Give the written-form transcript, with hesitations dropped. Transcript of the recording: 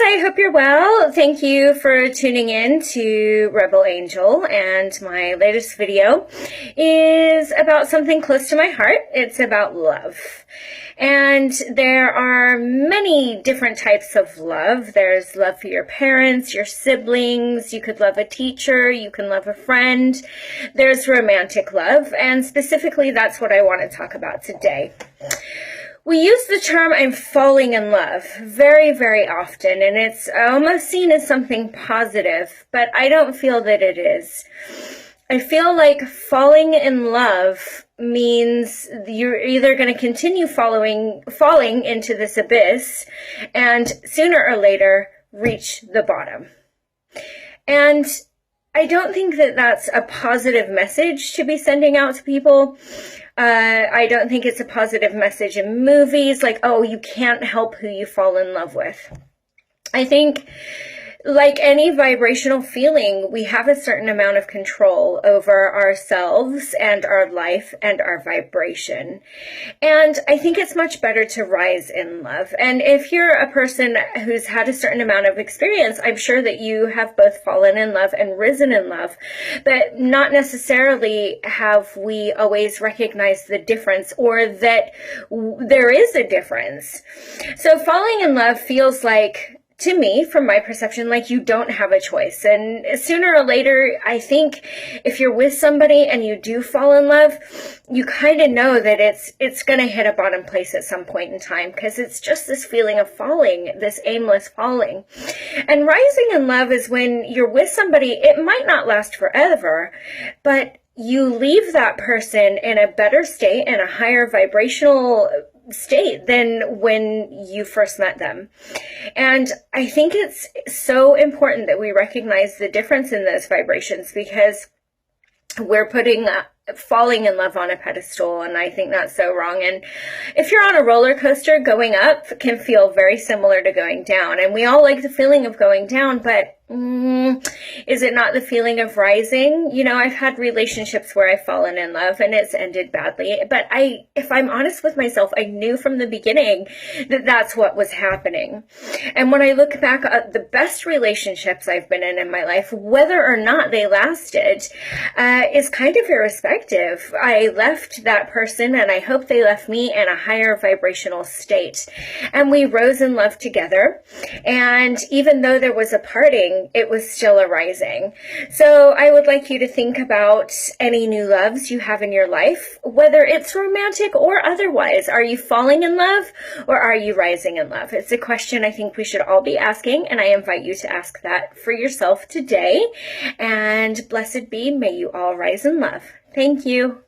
I hope you're well. Thank you for tuning in to Rebel Angel, and my latest video is about something close to my heart. It's about love. And there are many different types of love. There's love for your parents, your siblings, you could love a teacher, you can love a friend. There's romantic love, and specifically that's what I want to talk about today. We use the term "I'm falling in love" very, very often, and it's almost seen as something positive, but I don't feel that it is. I feel like falling in love means you're either going to continue falling into this abyss and sooner or later reach the bottom. And I don't think that that's a positive message to be sending out to people. I don't think it's a positive message in movies, like, oh, you can't help who you fall in love with. I think, like any vibrational feeling, we have a certain amount of control over ourselves and our life and our vibration. And I think it's much better to rise in love. And if you're a person who's had a certain amount of experience, I'm sure that you have both fallen in love and risen in love, but not necessarily have we always recognized the difference, or that there is a difference. So falling in love feels like, to me, from my perception, like you don't have a choice. And sooner or later, I think if you're with somebody and you do fall in love, you kind of know that it's going to hit a bottom place at some point in time, because it's just this feeling of falling, this aimless falling. And rising in love is when you're with somebody, it might not last forever, but you leave that person in a better state and a higher vibrational state than when you first met them. And I think it's so important that we recognize the difference in those vibrations, because we're putting falling in love on a pedestal, and I think that's so wrong. And if you're on a roller coaster, going up can feel very similar to going down, and we all like the feeling of going down, but is it not the feeling of rising? You know, I've had relationships where I've fallen in love and it's ended badly, but if I'm honest with myself, I knew from the beginning that that's what was happening. And when I look back at the best relationships I've been in my life, whether or not they lasted, is kind of irrespective. I left that person, and I hope they left me in a higher vibrational state. And we rose in love together. And even though there was a parting, it was still a rising. So I would like you to think about any new loves you have in your life, whether it's romantic or otherwise. Are you falling in love, or are you rising in love? It's a question I think we should all be asking, and I invite you to ask that for yourself today. And blessed be, may you all rise in love. Thank you.